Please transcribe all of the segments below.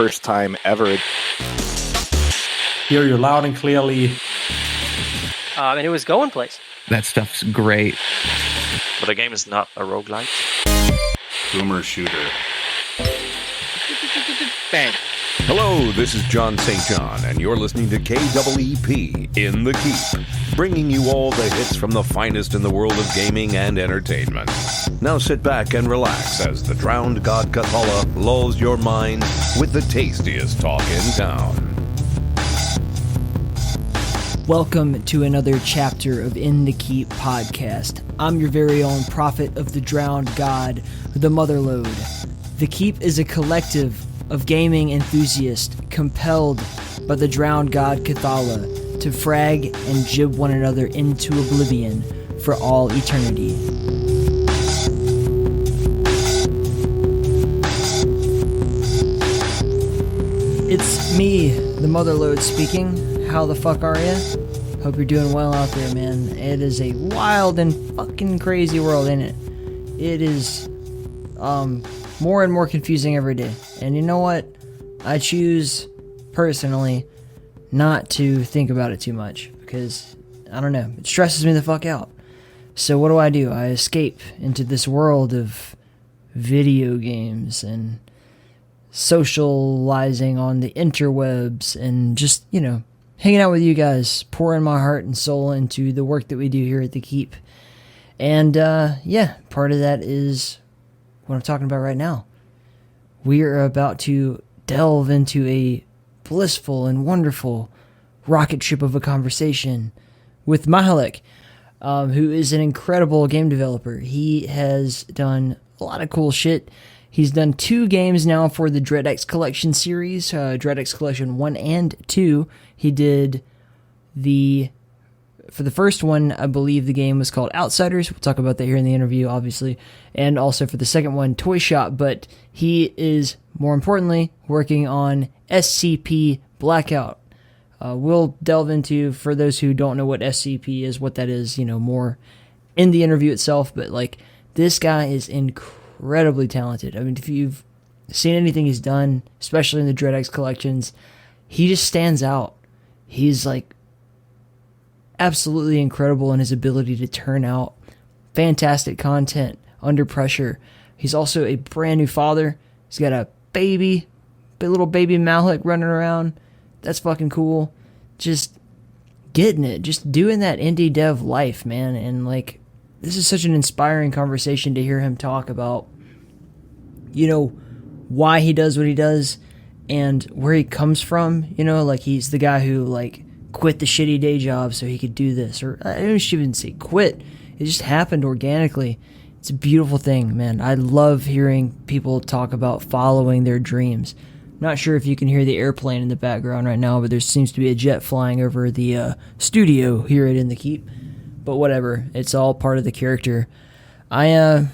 first time ever. Hear you loud and clearly. And it was going place. That stuff's great. But the game is not a roguelike. Boomer shooter. Bang. Hello, this is John St. John, and you're listening to KEEP in the Keep, bringing you all the hits from the finest in the world of gaming and entertainment. Now sit back and relax as the drowned god Cthulhu lulls your mind with the tastiest talk in town. Welcome to another chapter of In the Keep podcast. I'm your very own prophet of the drowned god, the Motherlode. The Keep is a collective of gaming enthusiasts compelled by the drowned god Cthulhu to frag and jib one another into oblivion for all eternity. It's me, the Motherlode, speaking. How the fuck are ya? Hope you're doing well out there, man. It is a wild and fucking crazy world, ain't it? It is, more and more confusing every day. And you know what? I choose, personally, not to think about it too much. Because, I don't know, it stresses me the fuck out. So what do? I escape into this world of video games and socializing on the interwebs and just, hanging out with you guys, pouring my heart and soul into the work that we do here at the Keep. And, part of that is what I'm talking about right now. We are about to delve into a blissful and wonderful rocket ship of a conversation with Mahelyk, who is an incredible game developer. He has done a lot of cool shit. He's done 2 games now for the DreadX Collection series, DreadX Collection 1 and 2. He did for the first one, I believe the game was called Outsiders. We'll talk about that here in the interview, obviously. And also for the second one, Toy Shop. But he is, more importantly, working on SCP Blackout. We'll delve into, for those who don't know what SCP is, what that is, more in the interview itself. But, this guy is incredibly talented. I mean, if you've seen anything he's done, especially in the DreadX collections, he just stands out. He's, absolutely incredible in his ability to turn out fantastic content under pressure. He's also a brand new father. He's got a little baby Mahelyk running around. That's fucking cool. Just getting it, just doing that indie dev life, man. And this is such an inspiring conversation to hear him talk about, why he does what he does and where he comes from. He's the guy who quit the shitty day job so he could do this, or I don't even say quit. It just happened organically. It's a beautiful thing, man. I love hearing people talk about following their dreams. Not sure if you can hear the airplane in the background right now, but there seems to be a jet flying over the studio here at In the Keep. But whatever, it's all part of the character. I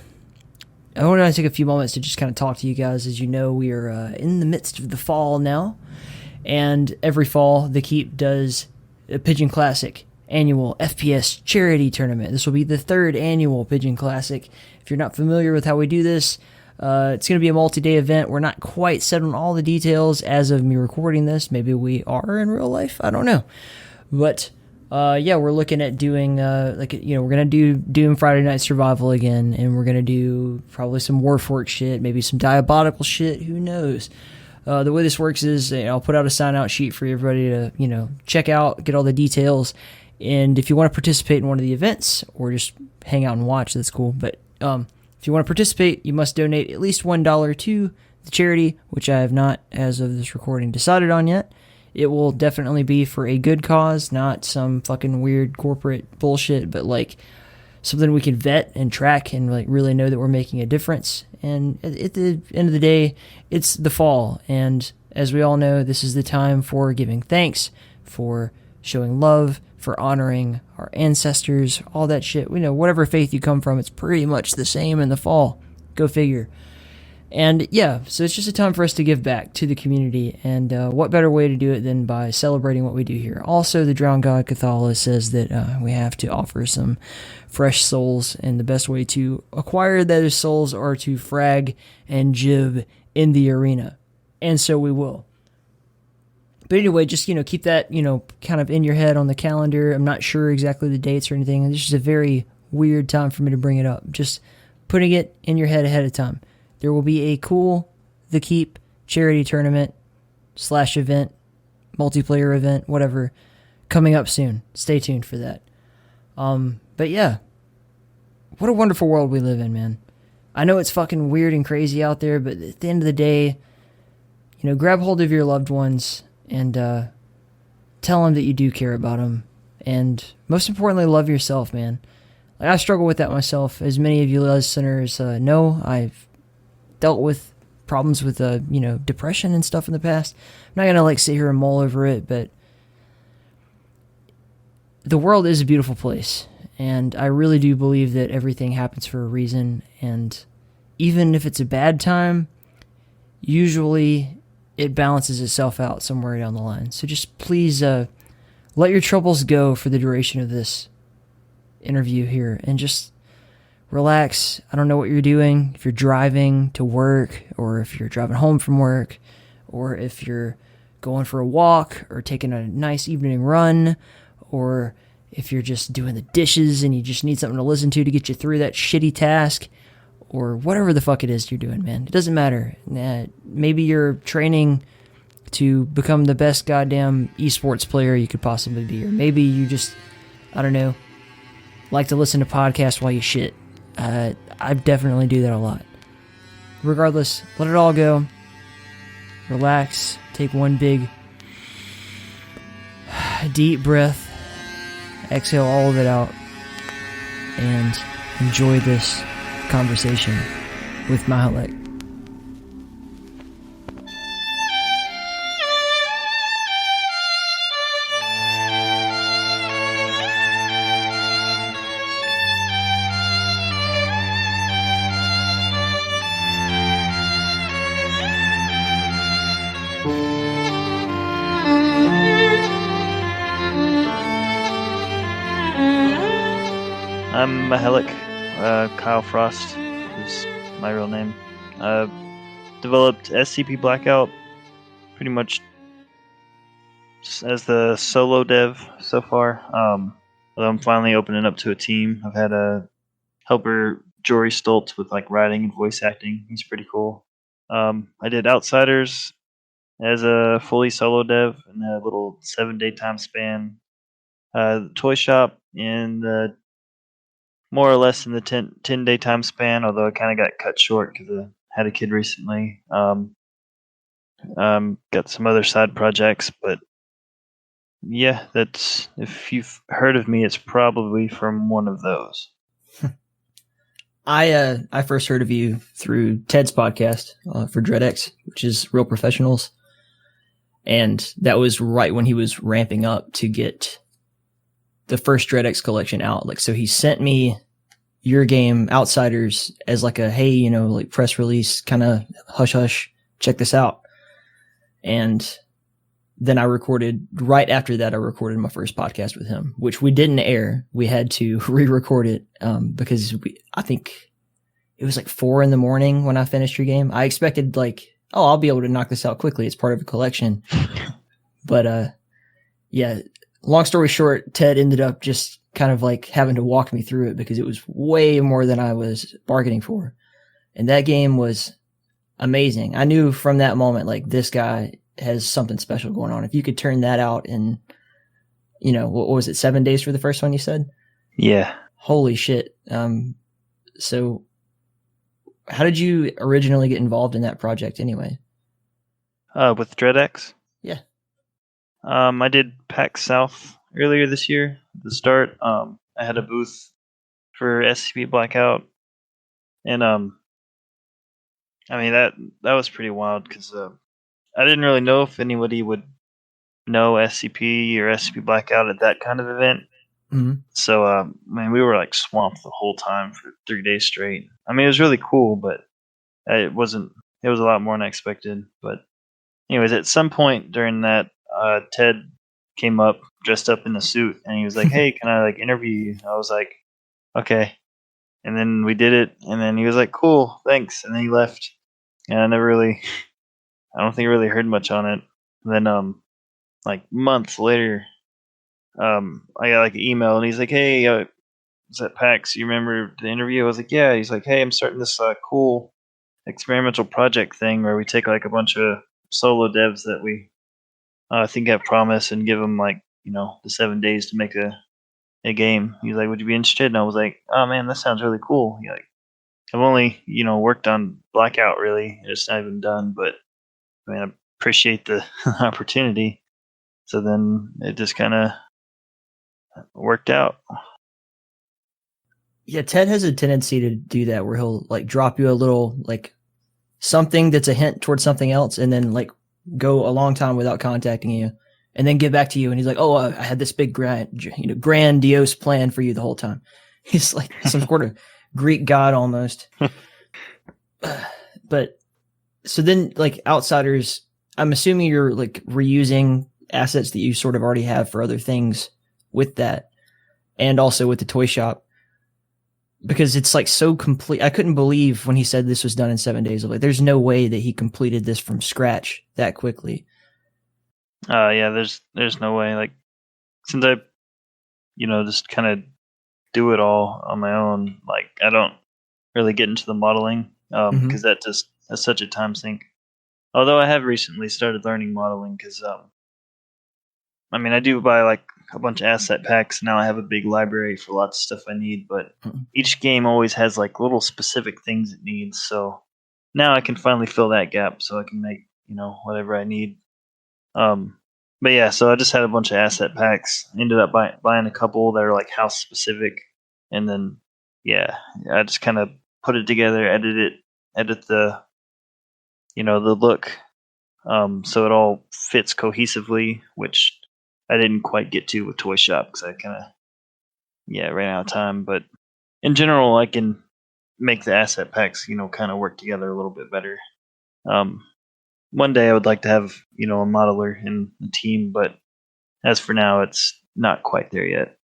want to take a few moments to just kind of talk to you guys. As you know, we are in the midst of the fall now. And every fall, the Keep does a Pigeon Classic annual FPS charity tournament. This will be the 3rd annual Pigeon Classic. If you're not familiar with how we do this, it's going to be a multi-day event. We're not quite set on all the details as of me recording this. Maybe we are in real life. I don't know. But, we're looking at doing, we're going to do Doom Friday Night Survival again, and we're going to do probably some Warfork shit, maybe some Diabolical shit. Who knows? The way this works is I'll put out a sign-out sheet for everybody to, check out, get all the details. And if you want to participate in one of the events or just hang out and watch, that's cool. But if you want to participate, you must donate at least $1 to the charity, which I have not, as of this recording, decided on yet. It will definitely be for a good cause, not some fucking weird corporate bullshit, but something we can vet and track and really know that we're making a difference. And at the end of the day, it's the fall, and as we all know, this is the time for giving thanks, for showing love, for honoring our ancestors, all that shit. We know whatever faith you come from, it's pretty much the same in the fall. Go figure. And so it's just a time for us to give back to the community, and what better way to do it than by celebrating what we do here. Also, the drowned god Cthulhu says that we have to offer some fresh souls, and the best way to acquire those souls are to frag and jib in the arena. And so we will. But anyway, just, keep that, kind of in your head on the calendar. I'm not sure exactly the dates or anything. It's just a very weird time for me to bring it up. Just putting it in your head ahead of time. There will be a cool The Keep charity tournament / event, multiplayer event, whatever, coming up soon. Stay tuned for that. But yeah, what a wonderful world we live in, man. I know it's fucking weird and crazy out there, but at the end of the day, grab hold of your loved ones and tell them that you do care about them. And most importantly, love yourself, man. Like, I struggle with that myself. As many of you listeners know, I've dealt with problems with, depression and stuff in the past. I'm not going to, sit here and mull over it, but the world is a beautiful place. And I really do believe that everything happens for a reason. And even if it's a bad time, usually it balances itself out somewhere down the line. So just please let your troubles go for the duration of this interview here and just relax. I don't know what you're doing, if you're driving to work or if you're driving home from work or if you're going for a walk or taking a nice evening run or if you're just doing the dishes and you just need something to listen to get you through that shitty task or whatever the fuck it is you're doing, man. It doesn't matter. Maybe you're training to become the best goddamn esports player you could possibly be, or maybe you just, I don't know, like to listen to podcasts while you shit. I definitely do that a lot. Regardless, let it all go. Relax. Take one big deep breath. Exhale all of it out. And enjoy this conversation with Mahelyk. I'm Mahelyk. Kyle Frost is my real name. Developed SCP Blackout pretty much as the solo dev so far. Although I'm finally opening up to a team. I've had a helper, Jory Stoltz, with writing and voice acting. He's pretty cool. I did Outsiders as a fully solo dev in a little 7-day time span. Toy Shop in the more or less in the 10-day time span, although it kind of got cut short because I had a kid recently. Got some other side projects, but yeah, that's, if you've heard of me, it's probably from one of those. I first heard of you through Ted's podcast for DreadX, which is Real Professionals. And that was right when he was ramping up to get the first DreadX collection out. So he sent me your game Outsiders as a, hey, press release, kind of hush hush, check this out. And then right after that, I recorded my first podcast with him, which we didn't air. We had to re-record it because I think it was 4 a.m. when I finished your game. I expected I'll be able to knock this out quickly. It's part of a collection. But yeah, long story short, Ted ended up just kind of having to walk me through it because it was way more than I was bargaining for. And that game was amazing. I knew from that moment, this guy has something special going on. If you could turn that out in, what was it, 7 days for the first one you said? Yeah. Holy shit. So how did you originally get involved in that project anyway? With DreadX? Yeah. I did PAX South earlier this year at the start. I had a booth for SCP Blackout, and that was pretty wild because I didn't really know if anybody would know SCP or SCP Blackout at that kind of event. Mm-hmm. So we were swamped the whole time for 3 days straight. It was really cool, but it was a lot more than I expected. But anyways, at some point during that, Ted came up dressed up in a suit and he was like, hey, can I interview you? I was like, okay. And then we did it, and then he was like, cool, thanks. And then he left. And I never really I don't think I really heard much on it. And then like months later, I got like an email, and he's like, "Hey, is that PAX? You remember the interview?" I was like, "Yeah." He's like, "Hey, I'm starting this cool experimental project thing where we take like a bunch of solo devs that we think have promise and give them like the 7 days to make a game." He's like, "Would you be interested?" And I was like, "Oh man, that sounds really cool." He's like, I've only worked on Blackout really. It's not even done, but I mean, I appreciate the opportunity. So then it just kind of worked out. Yeah, Ted has a tendency to do that where he'll like drop you a little like something that's a hint towards something else, and then like go a long time without contacting you, and then get back to you, and he's like, "Oh, I had this big grandiose plan for you the whole time." He's like some sort of Greek god almost. But so then, like Outsiders, I'm assuming you're like reusing assets that you sort of already have for other things with that, and also with the toy shop. Because it's like so complete. I couldn't believe when he said this was done in 7 days. Like, there's no way that he completed this from scratch that quickly. Yeah, there's no way. Like, since I, just kind of do it all on my own. Like, I don't really get into the modeling because that's such a time sink. Although I have recently started learning modeling because I mean, I do buy like a bunch of asset packs. Now I have a big library for lots of stuff I need, but each game always has like little specific things it needs. So now I can finally fill that gap so I can make, whatever I need. But yeah, so I just had a bunch of asset packs. Ended up buying a couple that are like house specific. And then, yeah, I just kind of put it together, edit the, the look. So it all fits cohesively, which I didn't quite get to with Toy Shop because I kind of, ran out of time. But in general, I can make the asset packs, kind of work together a little bit better. One day I would like to have, a modeler in the team, but as for now, it's not quite there yet.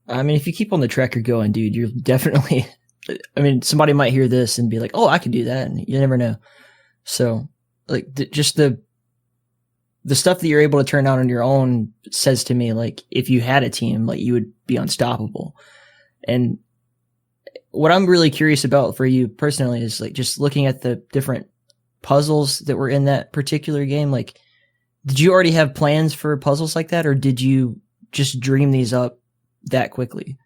I mean, if you keep on the track you're going, dude, you're definitely, I mean, somebody might hear this and be like, "Oh, I could do that." And you never know. So like just the stuff that you're able to turn out on your own says to me, like, if you had a team, like, you would be unstoppable. And what I'm really curious about for you personally is like just looking at the different puzzles that were in that particular game. Like, did you already have plans for puzzles like that, or did you just dream these up that quickly?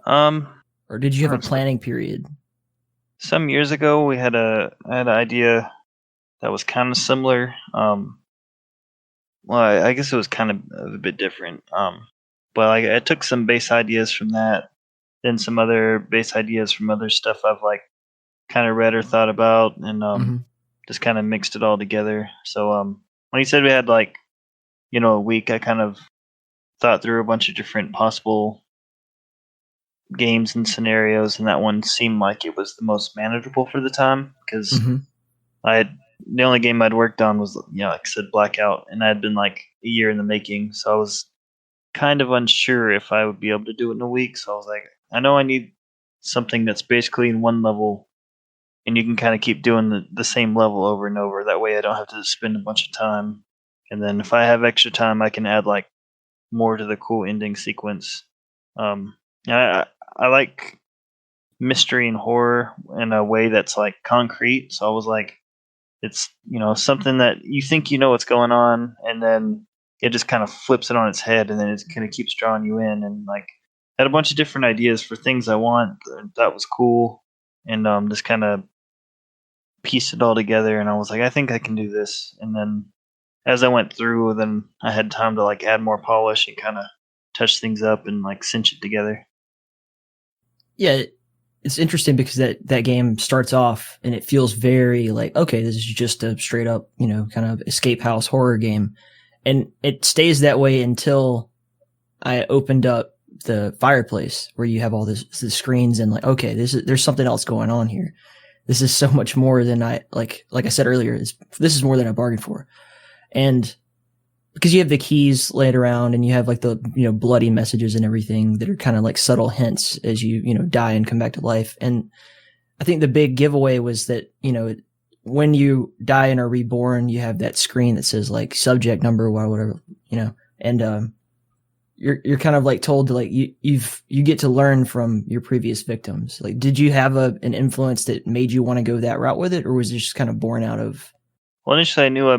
Or did you have a planning period? Some years ago, I had an idea that was kind of similar. Well, I guess it was kind of a bit different. But I took some base ideas from that, then some other base ideas from other stuff I've like kind of read or thought about, and just kind of mixed it all together. So when he said we had like a week, I kind of thought through a bunch of different possible games and scenarios, and that one seemed like it was the most manageable for the time because the only game I'd worked on was, like I said, Blackout, and I had been like a year in the making, so I was kind of unsure if I would be able to do it in a week. So I was like, I know I need something that's basically in one level, and you can kind of keep doing the same level over and over. That way I don't have to spend a bunch of time. And then if I have extra time, I can add like more to the cool ending sequence. I like mystery and horror in a way that's like concrete. So I was like, it's something that you think what's going on, and then it just kind of flips it on its head, and then it kind of keeps drawing you in. And like, I had a bunch of different ideas for things I want. That was cool, and just kind of pieced it all together. And I was like, I think I can do this. And then as I went through, then I had time to like add more polish and kind of touch things up and like cinch it together. Yeah, it's interesting because that game starts off and it feels very like, okay, this is just a straight up, kind of escape house horror game. And it stays that way until I opened up the fireplace where you have all the screens and like, okay, there's something else going on here. This is so much more than like I said earlier, this is more than I bargained for. And because you have the keys laid around and you have like the, bloody messages and everything that are kind of like subtle hints as you, die and come back to life. And I think the big giveaway was that, when you die and are reborn, you have that screen that says like subject number or whatever, and you're kind of like told to like you get to learn from your previous victims. Like, did you have an influence that made you want to go that route with it, or was it just kind of born out of? Well, initially I knew I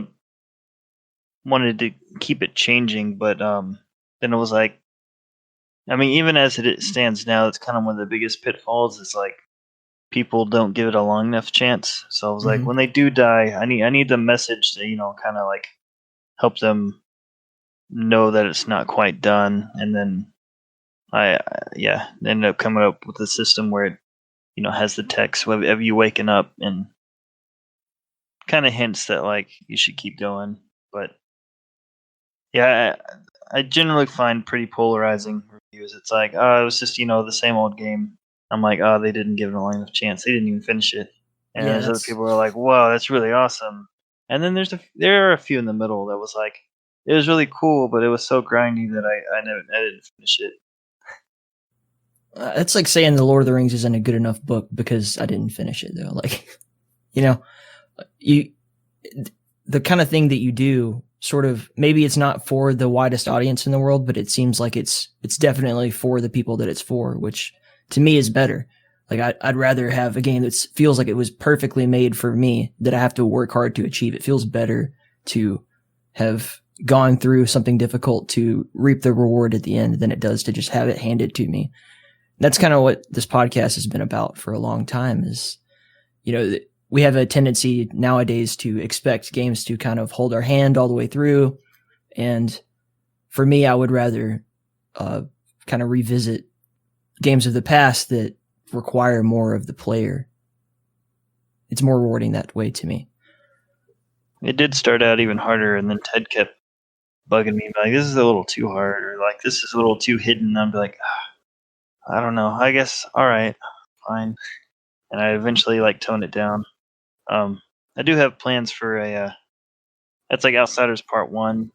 wanted to keep it changing, but then it was like, I mean, even as it stands now, it's kind of one of the biggest pitfalls. Is like people don't give it a long enough chance. So I was like, when they do die, I need the message to kind of like help them know that it's not quite done. And then I ended up coming up with a system where it has the text of you waking up and kind of hints that like you should keep going. But yeah, I generally find pretty polarizing reviews. It's like, oh, it was just the same old game. I'm like, oh, they didn't give it a long enough chance. They didn't even finish it. And there's other people who are like, whoa, that's really awesome. And then there are a few in the middle that was like, it was really cool, but it was so grindy that I didn't finish it. It's like saying The Lord of the Rings isn't a good enough book because I didn't finish it, though. Like, the kind of thing that you do, sort of, maybe it's not for the widest audience in the world, but it seems like it's definitely for the people that it's for, which to me is better. Like, I'd rather have a game that feels like it was perfectly made for me, that I have to work hard to achieve. It feels better to have gone through something difficult to reap the reward at the end than it does to just have it handed to me. That's kind of what this podcast has been about for a long time is, we have a tendency nowadays to expect games to kind of hold our hand all the way through. And for me, I would rather kind of revisit games of the past that require more of the player. It's more rewarding that way to me. It did start out even harder, and then Ted kept bugging me, like, this is a little too hard, or like, this is a little too hidden. I'd be like, I don't know. I guess, all right, fine. And I eventually toned it down. I do have plans for that's like Outsiders Part 1.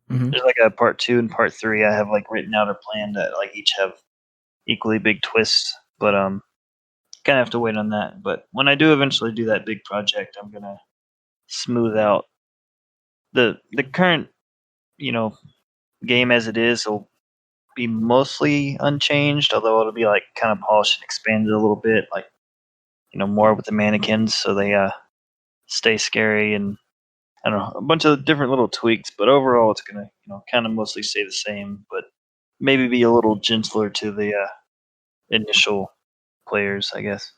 There's like a Part 2 and Part 3. I have written out a plan that each have equally big twists, but kind of have to wait on that. But when I do eventually do that big project, I'm gonna smooth out the current game as it is. Will be mostly unchanged, although it'll be kind of polished and expanded a little bit, more with the mannequins, so they stay scary, and I don't know, a bunch of different little tweaks. But overall, it's gonna kind of mostly stay the same, but maybe be a little gentler to the initial players, I guess.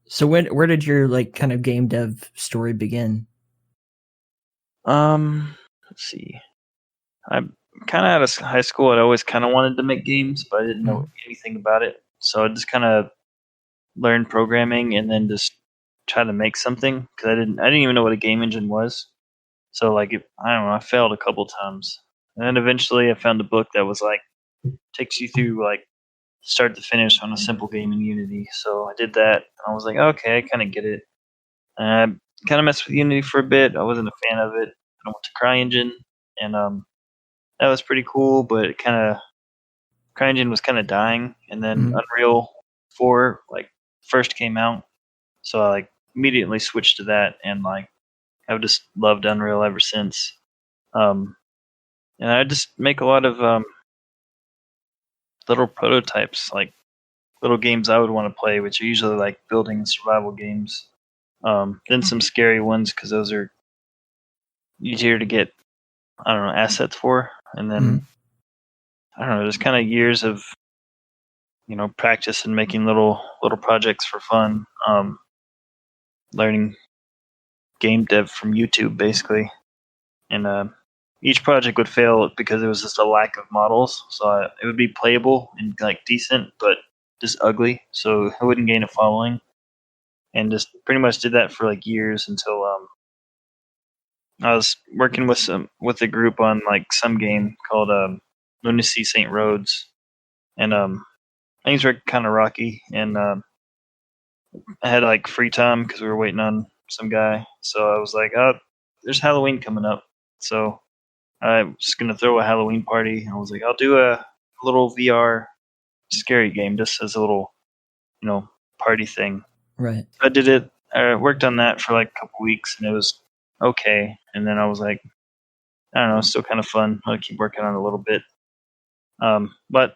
So where did your kind of game dev story begin? Let's see. I kind of out of high school, I'd always kind of wanted to make games, but I didn't know anything about it. So I just kind of learned programming and then just try to make something, because I didn't even know what a game engine was. So I don't know, I failed a couple times, and then eventually I found a book that was takes you through start to finish on a simple game in Unity. So I did that, and I was like, okay, I kind of get it. And I kind of messed with Unity for a bit. I wasn't a fan of it. I went to CryEngine, and that was pretty cool, but it CryEngine was kind of dying, and then Unreal 4 first came out, so I immediately switched to that, and I've just loved Unreal ever since. And I just make a lot of little prototypes, little games I would want to play, which are usually building and survival games. Then some scary ones, because those are easier to get, I don't know, assets for. And then I don't know, there's kind of years of practice and making little projects for fun. Learning game dev from YouTube, basically. And each project would fail because there was just a lack of models. So it would be playable and decent, but just ugly. So I wouldn't gain a following. And just pretty much did that for years until I was working with a group on some game called Lunacy St. Rhodes, and things were kind of rocky, and I had free time because we were waiting on some guy. So I was like, oh, there's Halloween coming up, so I was gonna throw a Halloween party. I was like, I'll do a little VR scary game just as a little party thing. Right. I did it, I worked on that for like a couple weeks, and it was okay. And then I was like, I don't know, it's still kind of fun. I'll keep working on it a little bit. But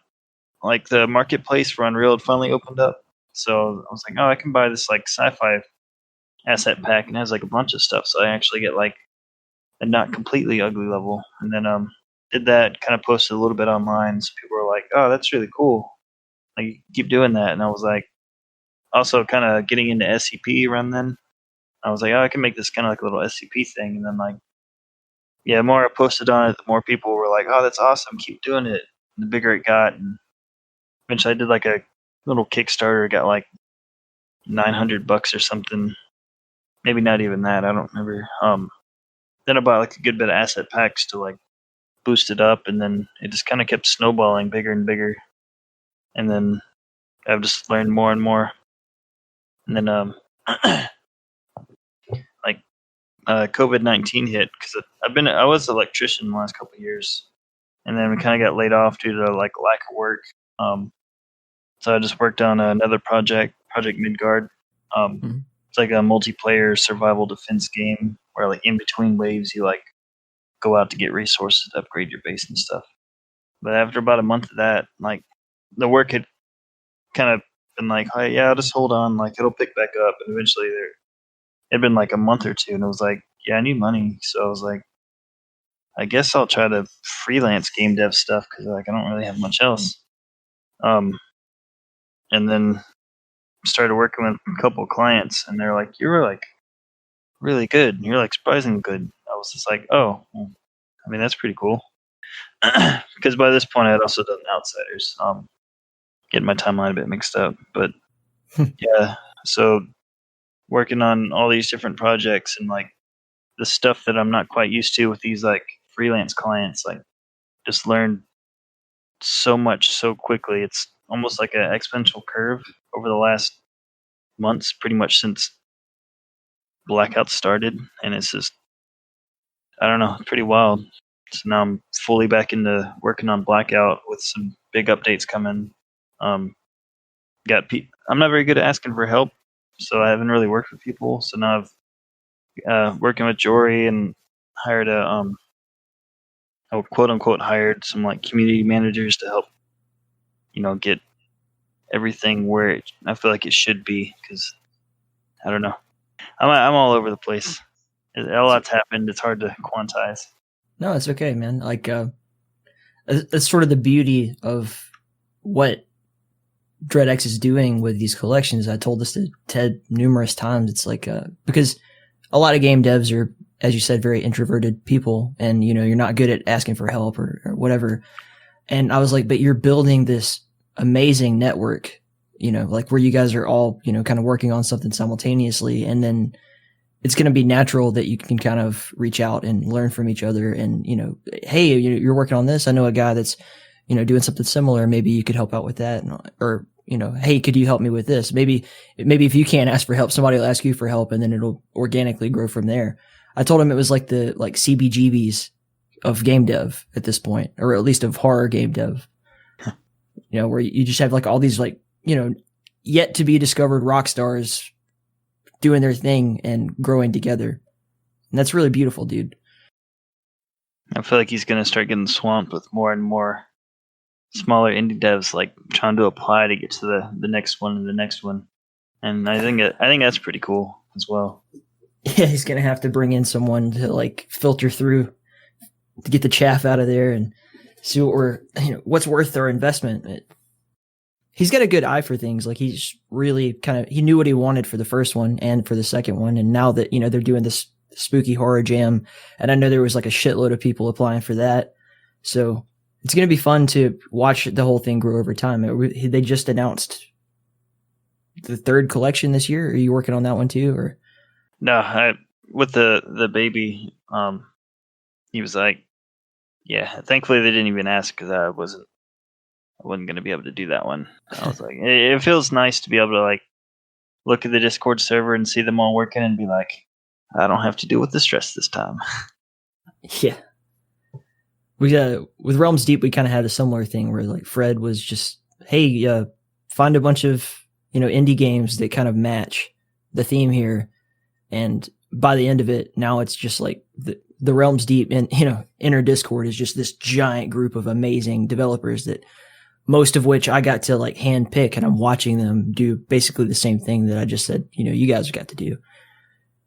like the marketplace for Unreal had finally opened up, so I was like, oh, I can buy this like sci-fi asset pack, and it has like a bunch of stuff. So I actually get like a not completely ugly level, and then did that. Kind of posted a little bit online, so people were like, oh, that's really cool. Like keep doing that, and I was like, also kind of getting into SCP around then. I was like, oh, I can make this kind of like a little SCP thing, and then like, yeah, the more I posted on it, the more people were like, oh, that's awesome, keep doing it. And the bigger it got, and eventually I did like a little Kickstarter, got like $900 or something, maybe not even that, I don't remember. Then I bought like a good bit of asset packs to like boost it up, and then it just kind of kept snowballing bigger and bigger, and then I've just learned more and more. And then like COVID-19 hit, because I was an electrician the last couple of years, and then we kind of got laid off due to like lack of work. So I just worked on another Project Midgard. It's like a multiplayer survival defense game where like in between waves you like go out to get resources to upgrade your base and stuff. But after about a month of that, like the work had kind of been like, oh yeah, I'll just hold on, like it'll pick back up. And eventually it had been like a month or two, and it was like, yeah, I need money. So I was like, I guess I'll try to freelance game dev stuff, because like I don't really have much else. And then started working with a couple of clients, and they're like, you were like really good, you're like surprisingly good. I was just like, oh, well, I mean, that's pretty cool. Because by this point I had also done Outsiders, getting my timeline a bit mixed up, but yeah, so working on all these different projects, and like the stuff that I'm not quite used to with these like freelance clients, like just learned so much so quickly. It's almost like an exponential curve over the last months, pretty much since Blackout started, and it's just, I don't know, pretty wild. So now I'm fully back into working on Blackout with some big updates coming. I'm not very good at asking for help, so I haven't really worked with people. So now I've working with Jory, and hired quote unquote hired some like community managers to help, get everything where I feel like it should be, because I don't know, I'm all over the place. A lot's happened. It's hard to quantize. No, it's okay, man. Like, that's sort of the beauty of what DreadX is doing with these collections. I told this to Ted numerous times. It's like, because a lot of game devs are, as you said, very introverted people, and, you're not good at asking for help or whatever. And I was like, but you're building this amazing network, like where you guys are all, kind of working on something simultaneously. And then it's going to be natural that you can kind of reach out and learn from each other. And, hey, you're working on this. I know a guy that's, doing something similar. Maybe you could help out with that. Or, hey, could you help me with this? Maybe if you can't ask for help, somebody will ask you for help, and then it'll organically grow from there. I told him it was like the CBGBs of game dev at this point, or at least of horror game dev. Where you just have like all these like, yet to be discovered rock stars doing their thing and growing together. And that's really beautiful, dude. I feel like he's going to start getting swamped with more and more smaller indie devs like trying to apply to get to the next one and the next one. And I think that's pretty cool as well. Yeah, he's going to have to bring in someone to like filter through to get the chaff out of there and see what's worth our investment. He's got a good eye for things. Like he's really he knew what he wanted for the first one and for the second one. And now that, they're doing this spooky horror jam, and I know there was like a shitload of people applying for that. So it's going to be fun to watch the whole thing grow over time. They just announced the third collection this year. Are you working on that one too? Or no, with the baby, he was like, yeah, thankfully they didn't even ask, because I wasn't going to be able to do that one. I was like, it feels nice to be able to like look at the Discord server and see them all working and be like, I don't have to deal with the stress this time. Yeah. We with Realms Deep, we kind of had a similar thing where like Fred was just, hey, find a bunch of indie games that kind of match the theme here. And by the end of it, now it's just like the Realms Deep and, Inner Discord is just this giant group of amazing developers that most of which I got to like hand pick, and I'm watching them do basically the same thing that I just said, you guys got to do.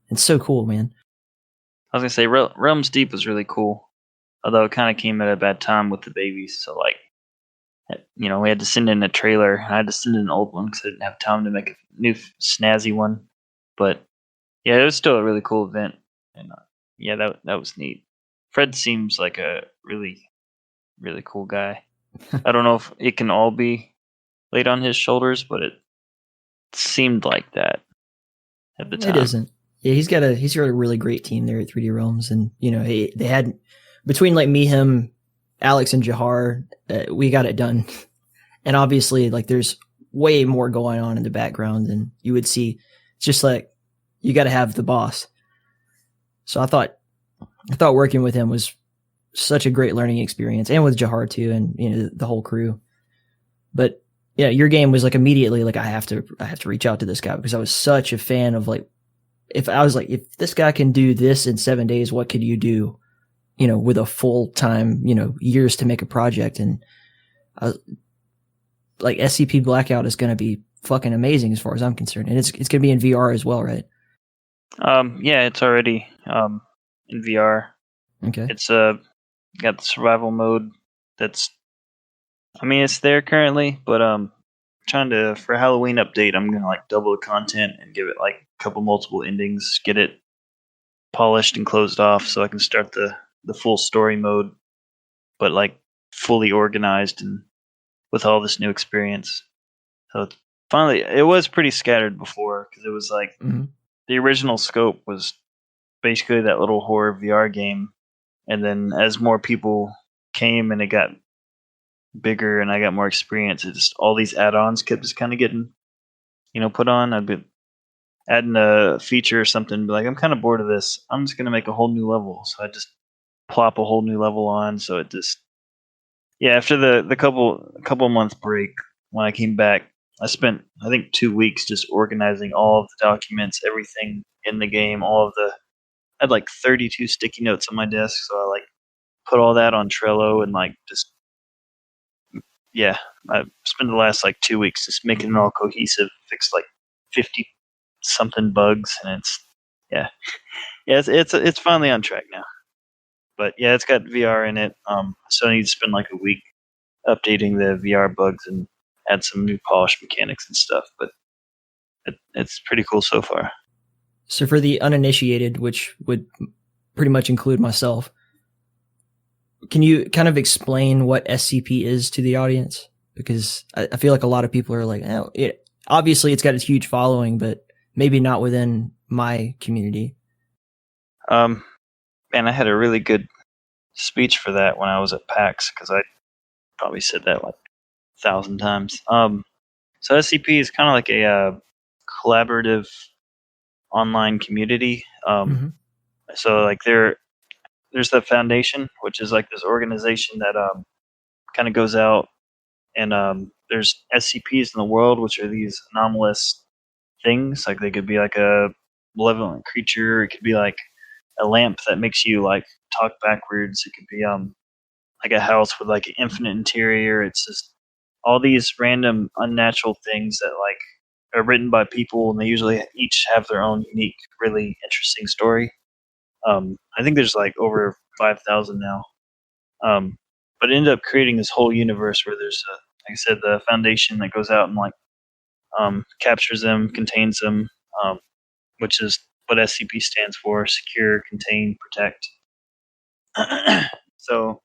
It's so cool, man. I was gonna say Realms Deep was really cool, although it kind of came at a bad time with the babies. So like, we had to send in a trailer. I had to send in an old one because I didn't have time to make a new snazzy one. But yeah, it was still a really cool event, and yeah, that was neat. Fred seems like a really, really cool guy. I don't know if it can all be laid on his shoulders, but it seemed like that at the time. It isn't. Yeah, he's got a really great team there at 3D Realms, and they had between like me, him, Alex, and Jahar, we got it done. And obviously, like there's way more going on in the background than you would see. It's just like you got to have the boss. So I thought working with him was such a great learning experience, and with Jahar too, and the whole crew. But yeah, your game was like immediately like I have to reach out to this guy because I was such a fan of like if this guy can do this in 7 days, what could you do? With a full time, years to make a project, and like SCP Blackout is going to be fucking amazing as far as I'm concerned, and it's going to be in VR as well, right? Yeah, it's already in VR. Okay. It's got the survival mode. It's there currently, but trying to for Halloween update, I'm gonna like double the content and give it like a couple multiple endings, get it polished and closed off, so I can start the full story mode, but like fully organized and with all this new experience. So it's finally, it was pretty scattered before because it was like the original scope was basically that little horror VR game, and then as more people came and it got bigger and I got more experience, it just all these add-ons kept just kind of getting put on. I'd be adding a feature or something, be like, I'm kind of bored of this, I'm just gonna make a whole new level. So I just plop a whole new level on. So it just after the couple month break, when I came back, I spent I think 2 weeks just organizing all of the documents, everything in the game, I had like 32 sticky notes on my desk, so I like put all that on Trello and like just I spent the last like 2 weeks just making it all cohesive, fixed like 50 something bugs, and it's finally on track now. But yeah, it's got VR in it. So I need to spend like a week updating the VR bugs and add some new polish mechanics and stuff. But it's pretty cool so far. So for the uninitiated, which would pretty much include myself, can you kind of explain what SCP is to the audience? Because I feel like a lot of people are like, obviously it's got a huge following, but maybe not within my community. And I had a really good speech for that when I was at PAX, because I probably said that like 1,000 times. So SCP is kind of like a collaborative online community. So like there's the Foundation, which is like this organization that kind of goes out, and there's SCPs in the world, which are these anomalous things. Like they could be like a malevolent creature, it could be like a lamp that makes you like talk backwards, it could be like a house with like an infinite interior. It's just all these random unnatural things that like are written by people, and they usually each have their own unique, really interesting story. I think there's like over 5,000 now. But it ended up creating this whole universe where there's like I said, the Foundation that goes out and like captures them, contains them, which is what SCP stands for: secure, contain, protect. So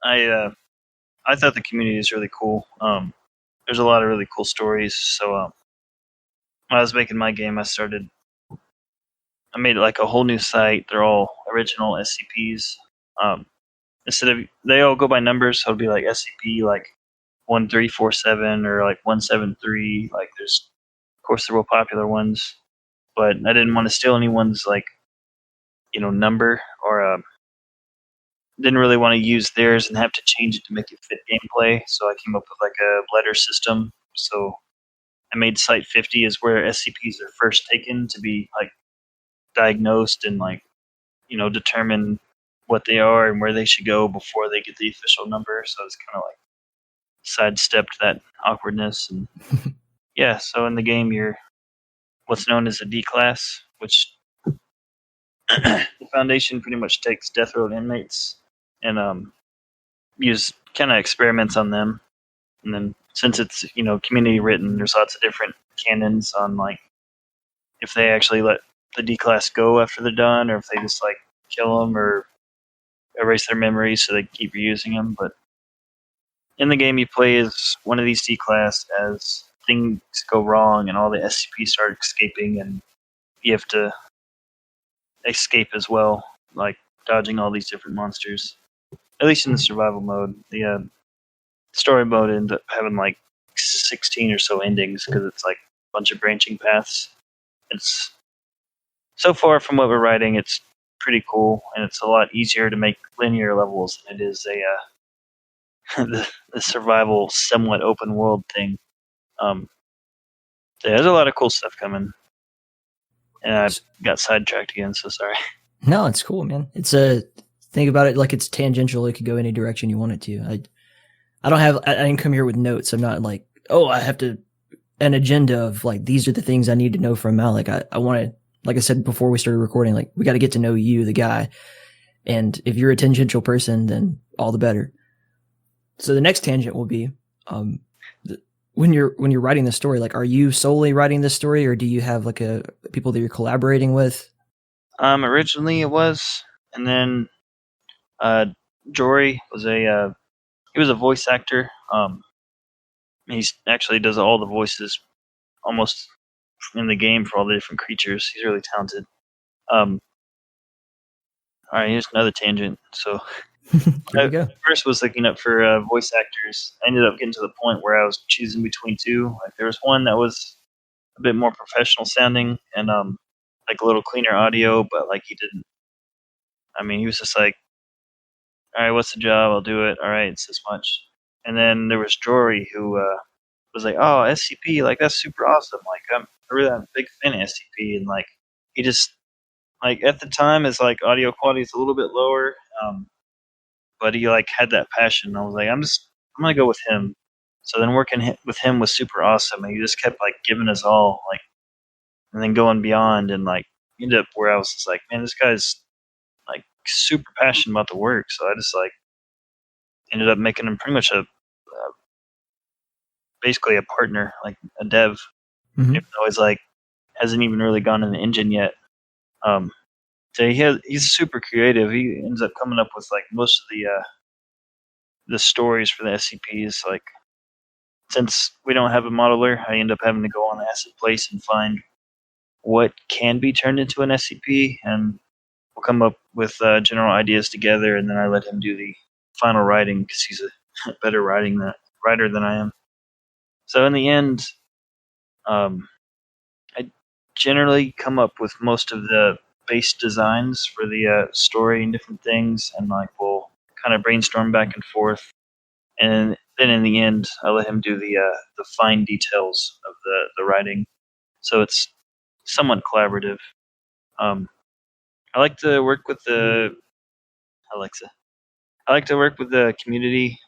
I thought the community is really cool. There's a lot of really cool stories. So when I was making my game, I made like a whole new site. They're all original SCPs. Instead of, they all go by numbers, so it'll be like SCP like 1347 or like 173. Like there's, of course, the real popular ones, but I didn't want to steal anyone's like number, or didn't really want to use theirs and have to change it to make it fit gameplay. So I came up with like a letter system. So I made Site 50 is where SCPs are first taken to be like diagnosed and like determine what they are and where they should go before they get the official number. So it's kind of like sidestepped that awkwardness. And yeah, so in the game you're what's known as a D class, which the Foundation pretty much takes death row inmates and use kind of experiments on them. And then since it's community written, there's lots of different canons on like if they actually let the D class go after they're done, or if they just like kill them or erase their memories so they can keep reusing them. But in the game, you play as one of these D class as things go wrong and all the SCPs start escaping, and you have to escape as well, like dodging all these different monsters. At least in the survival mode. The story mode ends up having like 16 or so endings because it's like a bunch of branching paths. It's so far from what we're writing, it's pretty cool, and it's a lot easier to make linear levels than it is the survival somewhat open world thing. Yeah, there's a lot of cool stuff coming, and I got sidetracked again, so sorry. No, it's cool, man. It's think about it like it's tangential. It could go any direction you want it to. I didn't come here with notes. I'm not like, I have an agenda of like, these are the things I need to know from Mahelyk. I want to, like I said before we started recording, like we got to get to know you, the guy. And if you're a tangential person, then all the better. So the next tangent will be, when you're writing the story, like, are you solely writing this story, or do you have like people that you're collaborating with? Originally it was, and then Jory was he was a voice actor. He actually does all the voices almost in the game for all the different creatures. He's really talented. All right, here's another tangent. So Here we go. First was looking up for voice actors. I ended up getting to the point where I was choosing between two. Like there was one that was a bit more professional sounding and like a little cleaner audio, but like he didn't. I mean, he was just like, "All right, what's the job? I'll do it. All right, it's this much." And then there was Jory who was like, "Oh, SCP, like that's super awesome. Like I'm a big fan of SCP." And like he just like at the time his like audio quality is a little bit lower, but he like had that passion. I was like, I'm gonna go with him. So then working with him was super awesome, and he just kept like giving us all like, and then going beyond, and like ended up where I was just like, man, this guy's like super passionate about the work. So I just like ended up making him pretty much basically a partner, like a dev. Mm-hmm. Even though he's like hasn't even really gone in the engine yet. So he's super creative. He ends up coming up with like most of the stories for the SCPs. Like since we don't have a modeler, I end up having to go on the Acid Place and find what can be turned into an SCP, and we'll come up with general ideas together, and then I let him do the final writing because he's a better writer than I am. So in the end, I generally come up with most of the base designs for the story and different things, and like we'll kind of brainstorm back and forth, and then in the end, I let him do the fine details of the writing. So it's somewhat collaborative. I like to work with the Alexa. I like to work with the community,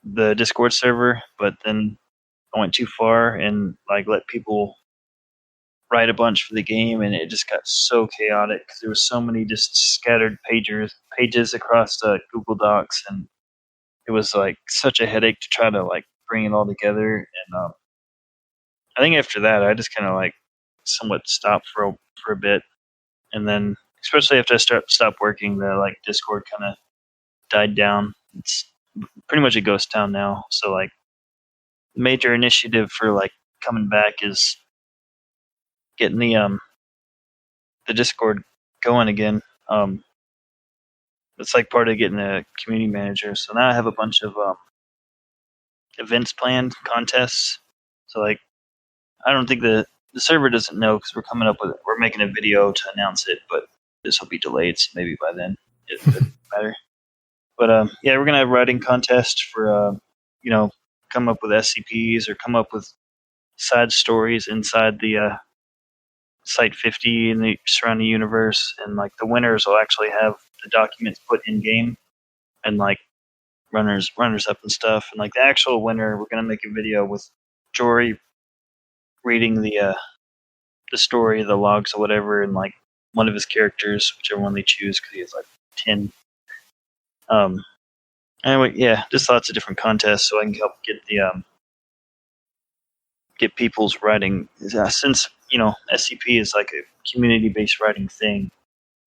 the Discord server, but then I went too far and like let people write a bunch for the game, and it just got so chaotic because there was so many just scattered pages across Google Docs, and it was like such a headache to try to like bring it all together. And I think after that, I just kind of like somewhat stopped for a bit, and then especially after I stopped working, the like Discord kind of died down. It's pretty much a ghost town now. So like, the major initiative for like coming back is getting the Discord going again. It's like part of getting a community manager. So now I have a bunch of events planned, contests. So like, I don't think the server doesn't know because we're making a video to announce it, but this will be delayed, so maybe by then it doesn't matter. But yeah, we're gonna have a writing contest for come up with SCPs or come up with side stories inside the Site 50 and the surrounding universe, and like the winners will actually have the documents put in game, and like runners up and stuff, and like the actual winner, we're gonna make a video with Jory reading the story, the logs or whatever, and like one of his characters, whichever one they choose, because he has like 10. Anyway, yeah, just lots of different contests, so I can help get get people's writing. Since SCP is like a community-based writing thing,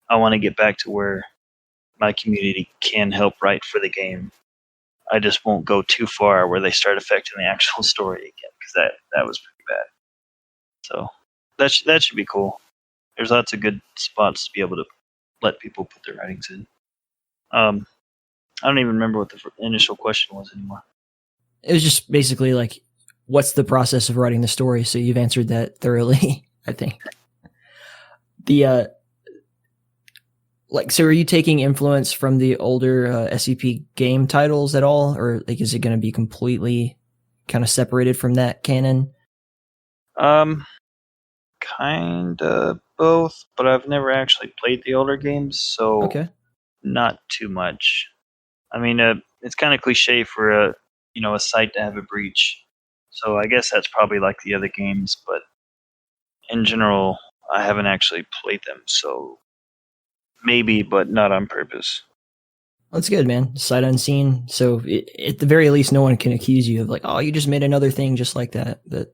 I want to get back to where my community can help write for the game. I just won't go too far where they start affecting the actual story again, because that was pretty bad. So that should be cool. There's lots of good spots to be able to let people put their writings in. I don't even remember what the initial question was anymore. It was just basically like, what's the process of writing the story? So you've answered that thoroughly, I think. So are you taking influence from the older SCP game titles at all? Or like, is it going to be completely kind of separated from that canon? Kind of both, but I've never actually played the older games, so Okay. Not too much. I mean, it's kind of cliche for a site to have a breach, so I guess that's probably like the other games. But in general, I haven't actually played them, so maybe, but not on purpose. That's good, man. Sight unseen. So at the very least, no one can accuse you of like, oh, you just made another thing just like that. But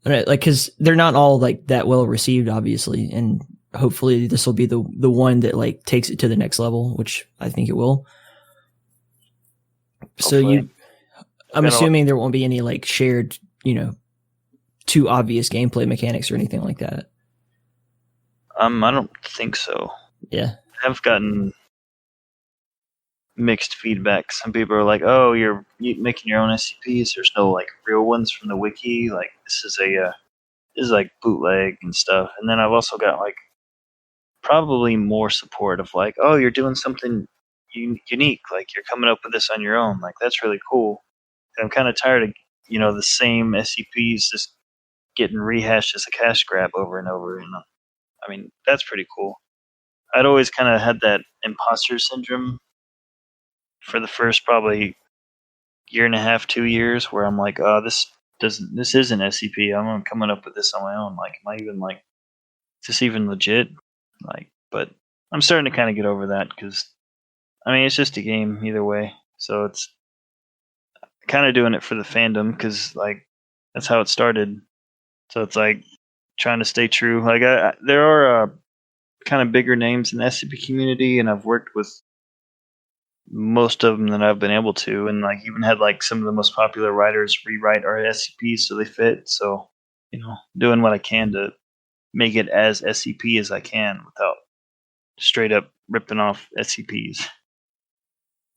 like, because they're not all like that well received, obviously, and hopefully this will be the one that like takes it to the next level, which I think it will. Hopefully. I'm assuming there won't be any like shared, too obvious gameplay mechanics or anything like that. I don't think so. Yeah. I've gotten mixed feedback. Some people are like, "Oh, you're making your own SCPs. There's no like real ones from the wiki. Like this is like bootleg and stuff." And then I've also got like probably more support of like, "Oh, you're doing something unique. Like you're coming up with this on your own. Like that's really cool." And I'm kind of tired of the same SCPs just getting rehashed as a cash grab over and over. And I mean, that's pretty cool. I'd always kind of had that imposter syndrome for the first probably year and a half, 2 years, where I'm like, oh, this isn't SCP. I'm coming up with this on my own. Like, am I even like, is this even legit? Like, but I'm starting to kind of get over that because, I mean, it's just a game either way. So it's kind of doing it for the fandom because like that's how it started. So it's like trying to stay true. Like there are kind of bigger names in the SCP community, and I've worked with most of them that I've been able to, and like even had like some of the most popular writers rewrite our SCPs so they fit. So doing what I can to make it as SCP as I can without straight up ripping off SCPs.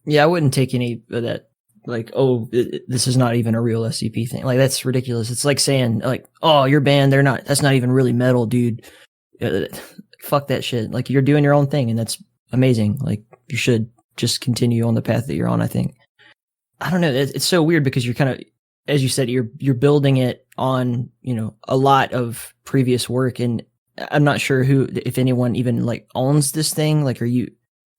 Yeah, I wouldn't take any of that. Like, oh, this is not even a real SCP thing. Like, that's ridiculous. It's like saying, like, oh, your band, that's not even really metal, dude. Fuck that shit. Like, you're doing your own thing, and that's amazing. Like, you should just continue on the path that you're on, I think. I don't know. It's so weird because you're kind of, as you said, you're building it on, a lot of previous work, and I'm not sure if anyone even, like, owns this thing. Like,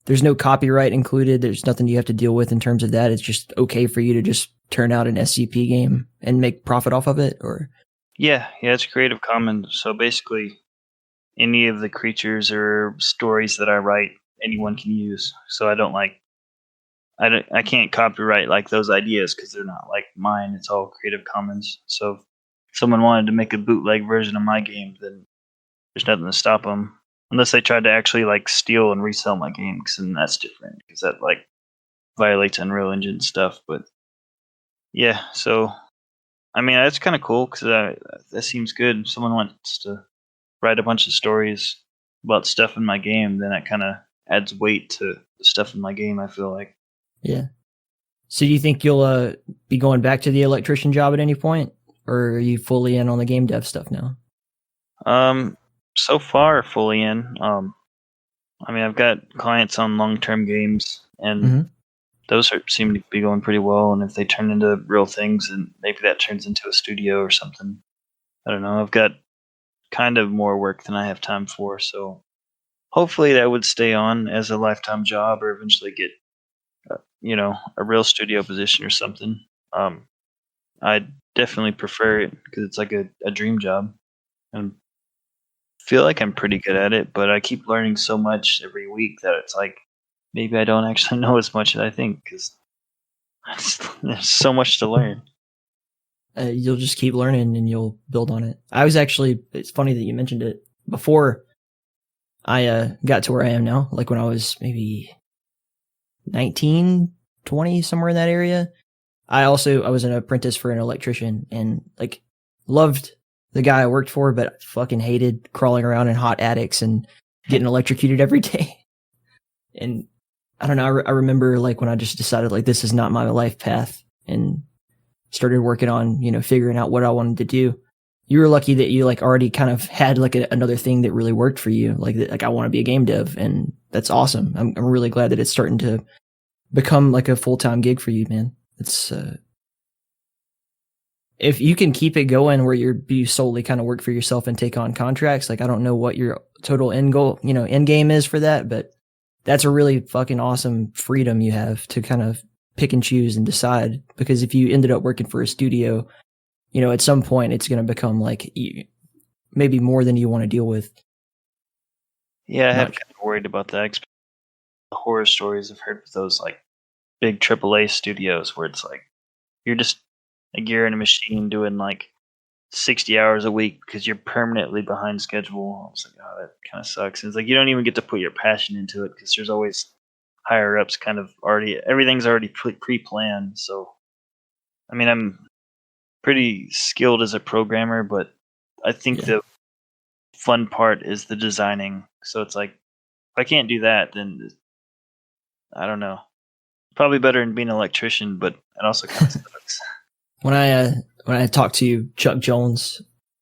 there's no copyright included. There's nothing you have to deal with in terms of that. It's just okay for you to just turn out an SCP game and make profit off of it, or? Yeah, it's Creative Commons. So basically, any of the creatures or stories that I write, anyone can use. So I can't copyright like those ideas because they're not like mine. It's all Creative Commons. So if someone wanted to make a bootleg version of my game, then there's nothing to stop them. Unless they tried to actually like steal and resell my game, because then that's different, because that like violates Unreal Engine stuff. But yeah, so I mean that's kind of cool because that seems good. If someone wants to write a bunch of stories about stuff in my game, then that kind of adds weight to the stuff in my game. I feel like. Yeah. So do you think you'll be going back to the electrician job at any point, or are you fully in on the game dev stuff now? So far, fully in. I mean, I've got clients on long-term games, and seem to be going pretty well. And if they turn into real things, and maybe that turns into a studio or something. I don't know. I've got kind of more work than I have time for, so hopefully that would stay on as a lifetime job, or eventually get a real studio position or something. I definitely prefer it because it's like a dream job, and feel like I'm pretty good at it. But I keep learning so much every week that it's like maybe I don't actually know as much as I think because there's so much to learn. You'll just keep learning and you'll build on it. It's funny that you mentioned it. Before I got to where I am now, like when I was maybe 19, 20, somewhere in that area, I was an apprentice for an electrician, and like loved the guy I worked for, but fucking hated crawling around in hot attics and getting electrocuted every day. And I don't know, I remember like when I just decided like this is not my life path and started working on, figuring out what I wanted to do. You were lucky that you like already kind of had like another thing that really worked for you. Like I want to be a game dev, and that's awesome. I'm really glad that it's starting to become like a full-time gig for you, man. It's, if you can keep it going where you solely kind of work for yourself and take on contracts, like I don't know what your total end goal, end game is for that, but that's a really fucking awesome freedom you have to kind of pick and choose and decide. Because if you ended up working for a studio, at some point it's going to become like maybe more than you want to deal with. Yeah, I have kind of worried about that. The horror stories I've heard with those like big AAA studios where it's like you're just you're in a machine doing like 60 hours a week because you're permanently behind schedule. I was like, oh, that kind of sucks. And it's like you don't even get to put your passion into it because there's always higher ups kind of everything's already pre-planned. So, I mean, I'm pretty skilled as a programmer, but I think the fun part is the designing. So it's like, if I can't do that, then I don't know. Probably better than being an electrician, but it also kind of sucks. When I talked to Chuck Jones,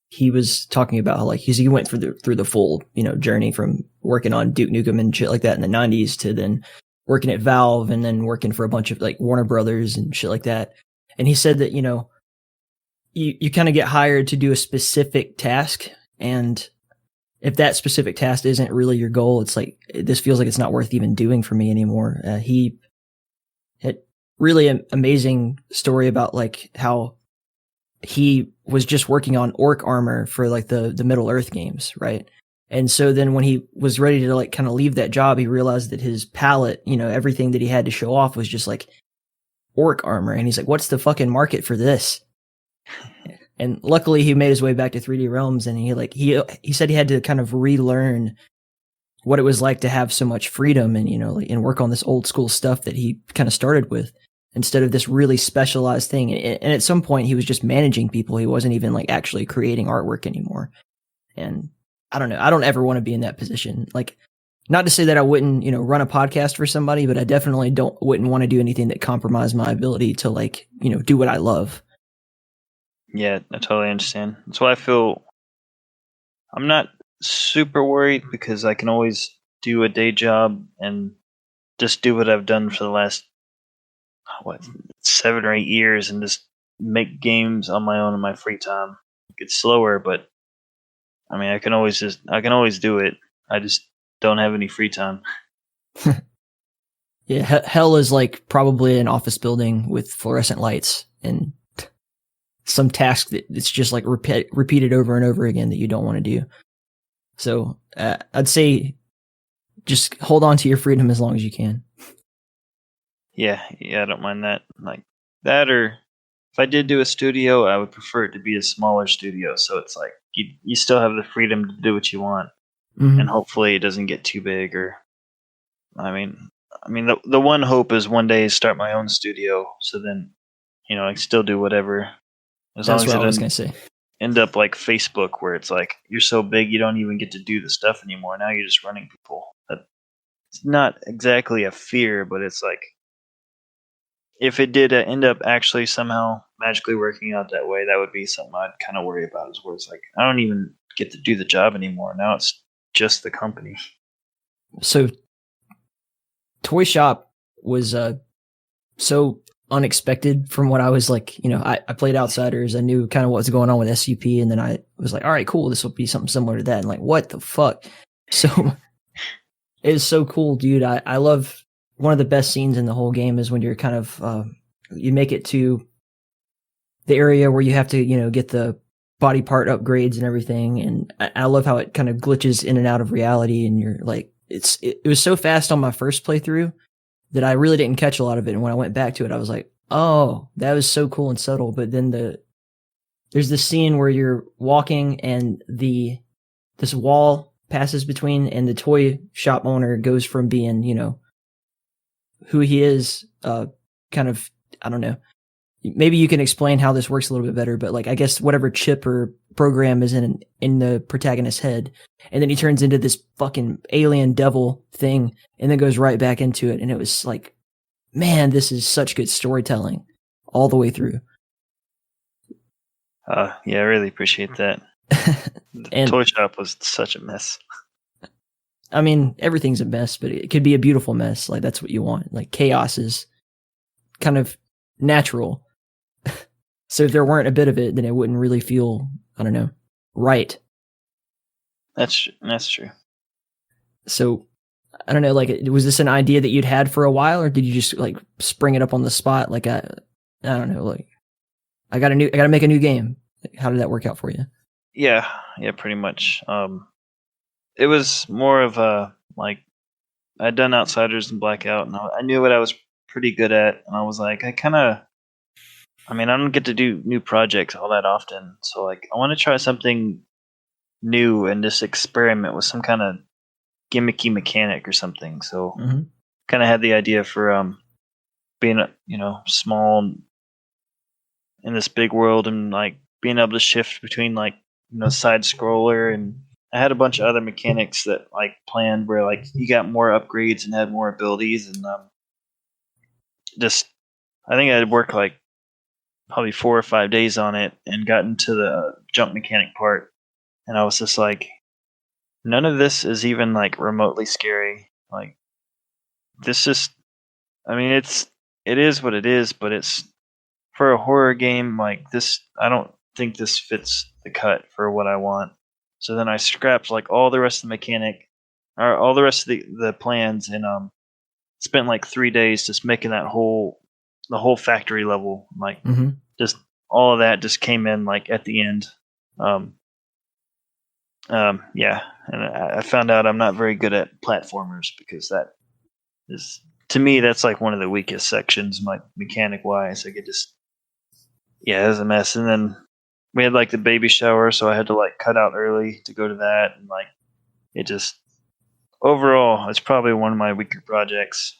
he was talking about how like he went through the full journey from working on Duke Nukem and shit like that in the 90s to then working at Valve and then working for a bunch of like Warner Brothers and shit like that. And he said that you kind of get hired to do a specific task, and if that specific task isn't really your goal, it's like this feels like it's not worth even doing for me anymore. He had really an amazing story about like how he was just working on orc armor for like the Middle Earth games, right? And so then when he was ready to like kind of leave that job, he realized that his palette, everything that he had to show off was just like orc armor, and he's like, what's the fucking market for this? And luckily he made his way back to 3D Realms, and he said he had to kind of relearn what it was like to have so much freedom and and work on this old school stuff that he kind of started with instead of this really specialized thing. And at some point he was just managing people. He wasn't even like actually creating artwork anymore. And I don't know. I don't ever want to be in that position. Like, not to say that I wouldn't, run a podcast for somebody, but I definitely wouldn't want to do anything that compromised my ability to like, do what I love. Yeah, I totally understand. That's why I feel I'm not super worried because I can always do a day job and just do what I've done for the last 7 or 8 years and just make games on my own in my free time. It's slower, but I mean, I can always do it. I just don't have any free time. Yeah, hell is like probably an office building with fluorescent lights and some task that it's just like repeated over and over again that you don't want to do. So I'd say just hold on to your freedom as long as you can. Yeah, I don't mind that. Like that, or if I did do a studio, I would prefer it to be a smaller studio. So it's like you still have the freedom to do what you want, and hopefully it doesn't get too big. Or, I mean, the one hope is one day start my own studio. So then, I can still do whatever. As That's long as what it I was gonna say. End up like Facebook, where it's like you're so big you don't even get to do the stuff anymore. Now you're just running people. It's not exactly a fear, but it's like if it did end up actually somehow magically working out that way, that would be something I'd kind of worry about. Is where it's like I don't even get to do the job anymore. Now it's just the company. So, Toy Shop was so unexpected from what I was like. I played Outsiders. I knew kind of what was going on with SCP, and then I was like, all right, cool. This will be something similar to that. And like, what the fuck? So it is so cool, dude. I love one of the best scenes in the whole game is when you're kind of you make it to the area where you have to, get the body part upgrades and everything. And I love how it kind of glitches in and out of reality. And you're like, it was so fast on my first playthrough that I really didn't catch a lot of it. And when I went back to it, I was like, oh, that was so cool and subtle. But then there's this scene where you're walking and this wall passes between, and the toy shop owner goes from being, who he is, kind of, I don't know. Maybe you can explain how this works a little bit better, but like, I guess whatever chip or program is in the protagonist's head, and then he turns into this fucking alien devil thing and then goes right back into it. And it was like, man, this is such good storytelling all the way through. Yeah, I really appreciate that. The toy shop was such a mess. I mean, everything's a mess, but it could be a beautiful mess. Like, that's what you want. Like, chaos is kind of natural. So if there weren't a bit of it, then it wouldn't really feel, I don't know, right. That's true. So, I don't know, like, was this an idea that you'd had for a while, or did you just, like, spring it up on the spot? Like, I don't know, like, I gotta make a new game. Like, how did that work out for you? Yeah, pretty much. It was more of a, like, I'd done Outsiders and Blackout, and I knew what I was pretty good at, and I was like, I don't get to do new projects all that often, so like I want to try something new and just experiment with some kind of gimmicky mechanic or something. So kind of had the idea for being small in this big world, and like being able to shift between like side scroller, and I had a bunch of other mechanics that like planned where like you got more upgrades and had more abilities, and I think I'd work like probably 4 or 5 days on it and got into the jump mechanic part, and I was just like, none of this is even like remotely scary. Like, this just, it is what it is, but it's for a horror game like this. I don't think this fits the cut for what I want. So then I scrapped like all the rest of the mechanic, or all the rest of the plans, and spent like 3 days just making the whole factory level. Like just all of that just came in like at the end. Yeah, and I found out I'm not very good at platformers, because that is, to me, that's like one of the weakest sections, like mechanic wise. Like, it was a mess. And then we had like the baby shower, so I had to like cut out early to go to that, and like it just, overall, it's probably one of my weaker projects.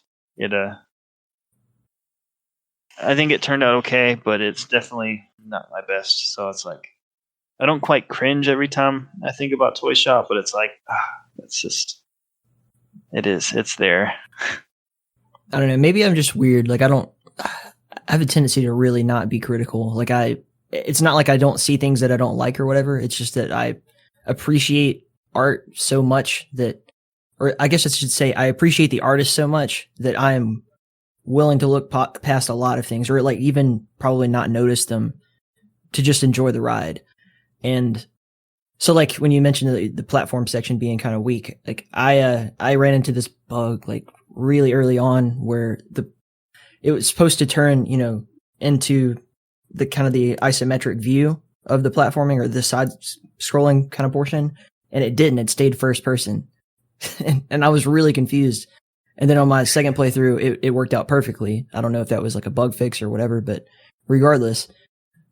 I think it turned out okay, but it's definitely not my best. So it's like, I don't quite cringe every time I think about Toy Shop, but it's like, it's there. I don't know. Maybe I'm just weird. Like, I have a tendency to really not be critical. Like, it's not like I don't see things that I don't like or whatever. It's just that I appreciate art so much or I guess I should say, I appreciate the artist so much that I'm willing to look past a lot of things, or like even probably not notice them, to just enjoy the ride. And so, like, when you mentioned the platform section being kind of weak, like I ran into this bug like really early on where it was supposed to turn, into the kind of the isometric view of the platforming, or the side scrolling kind of portion, and it didn't. It stayed first person. and I was really confused. And then on my second playthrough, it worked out perfectly. I don't know if that was like a bug fix or whatever, but regardless,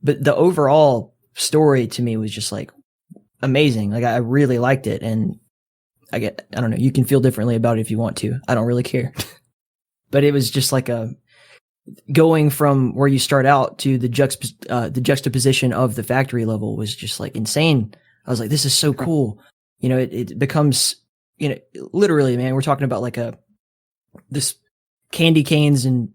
but the overall story to me was just like amazing. Like, I really liked it, and I don't know, you can feel differently about it if you want to. I don't really care. But it was just like going from where you start out to the juxtaposition of the factory level was just like insane. I was like, this is so cool. It becomes, literally, man, we're talking about like this candy canes and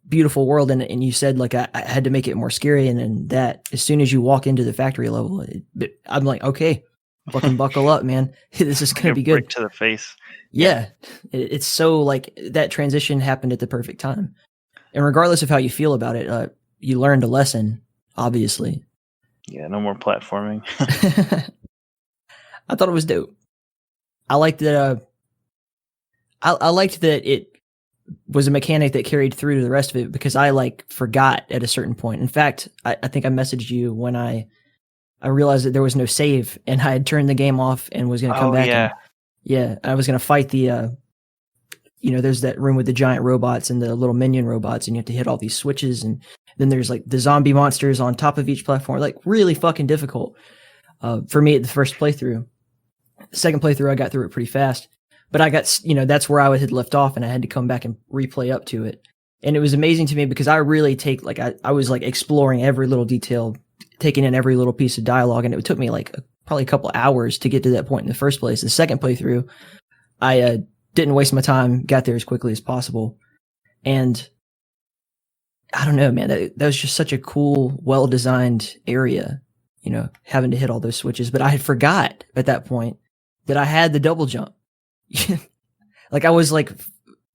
beautiful world, and you said like I had to make it more scary, and then that as soon as you walk into the factory level, I'm like, okay, fucking buckle up, man. This is gonna be good. Brick to the face. Yeah, it's so like that transition happened at the perfect time. And regardless of how you feel about it, you learned a lesson, obviously. Yeah, no more platforming. I thought it was dope. I liked that. I liked that it was a mechanic that carried through to the rest of it because I forgot at a certain point. In fact, I think I messaged you when I realized that there was no save and I had turned the game off and was going to come back. Yeah. I was going to fight the. There's that room with the giant robots and the little minion robots, and you have to hit all these switches, and then there's the zombie monsters on top of each platform, really fucking difficult. For me at the first playthrough. The second playthrough, I got through it pretty fast, but I got, that's where I had left off, and I had to come back and replay up to it. And it was amazing to me because I really take, I was exploring every little detail, taking in every little piece of dialogue, and it took me probably a couple hours to get to that point in the first place. The second playthrough, I didn't waste my time, got there as quickly as possible. And I don't know, man, that was just such a cool, well-designed area, having to hit all those switches. But I had forgot at that point that I had the double jump. I was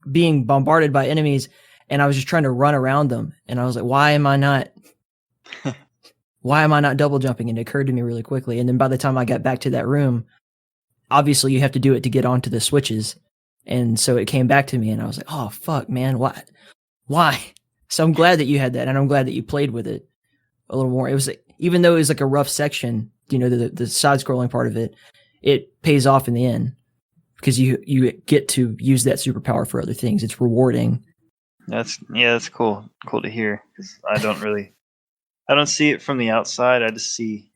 being bombarded by enemies and I was just trying to run around them. And I was like, why am I not double jumping? And it occurred to me really quickly. And then by the time I got back to that room, obviously you have to do it to get onto the switches. And so it came back to me and I was like, oh, fuck, man. Why? So I'm glad that you had that. And I'm glad that you played with it a little more. It was even though it was a rough section, the side scrolling part of it, it pays off in the end because you get to use that superpower for other things. It's rewarding. That's cool. Cool to hear. 'Cause I don't see it from the outside. I just see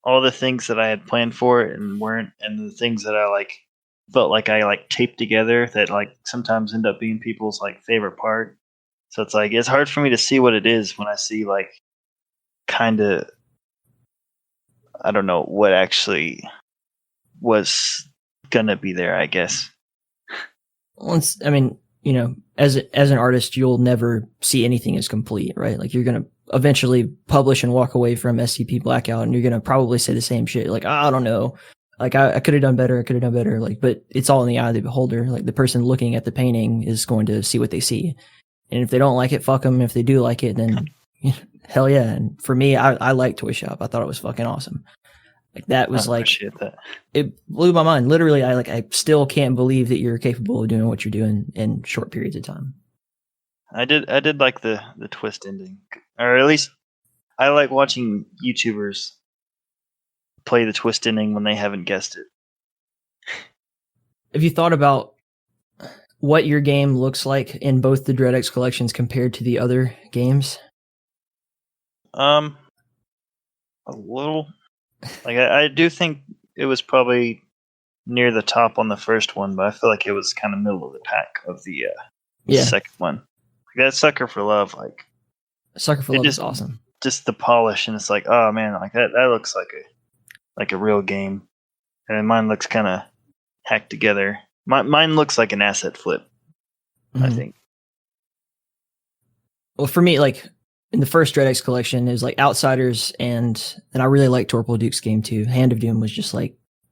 all the things that I had planned for it and weren't, and the things that I felt like I taped together that sometimes end up being people's favorite part. So it's hard for me to see what it is when I see kind of, I don't know what actually was gonna be there, I guess. Once, as an artist, you'll never see anything as complete, right? You're gonna eventually publish and walk away from SCP Blackout, and you're gonna probably say the same shit, I don't know, I could have done better, but it's all in the eye of the beholder. The person looking at the painting is going to see what they see, and if they don't like it, fuck them. If they do like it, then hell yeah. And for me, I like Toy Shop. I thought it was fucking awesome. That was I appreciate that. It blew my mind. Literally, I still can't believe that you're capable of doing what you're doing in short periods of time. I did like the twist ending, or at least I like watching YouTubers play the twist ending when they haven't guessed it. Have you thought about what your game looks like in both the DreadX collections compared to the other games? A little. I do think it was probably near the top on the first one, but I feel like it was kind of middle of the pack of the second one. That Sucker for Love, Sucker for Love is awesome. Just the polish, and it's oh man, that looks like a real game, and mine looks kind of hacked together. Mine looks like an asset flip, I think. Well, for me, in the first DreadX collection, it was Outsiders, and I really liked Torpil Duke's game too. Hand of Doom was just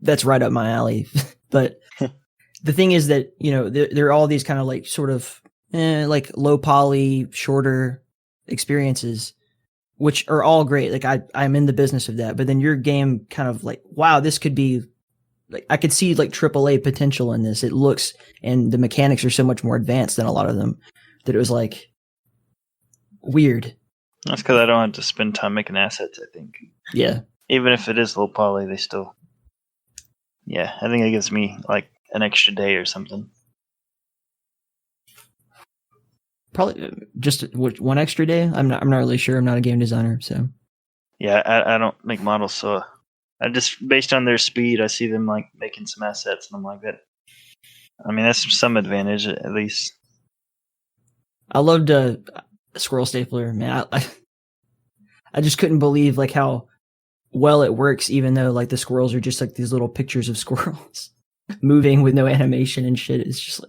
that's right up my alley. But the thing is that, there are all these kind of sort of low poly, shorter experiences, which are all great. I'm in the business of that. But then your game kind of wow, this could be I could see AAA potential in this. It looks, and the mechanics are so much more advanced than a lot of them that it was weird. That's because I don't have to spend time making assets, I think. Yeah. Even if it is low poly, they still... Yeah, I think it gives me, an extra day or something. Probably just one extra day? I'm not really sure. I'm not a game designer, so... Yeah, I don't make models, so... I just, based on their speed, I see them, making some assets, and I'm like, that... I mean, that's some advantage, at least. I loved... Squirrel Stapler, man. I just couldn't believe how well it works, even though the squirrels are just these little pictures of squirrels moving with no animation and shit. It's just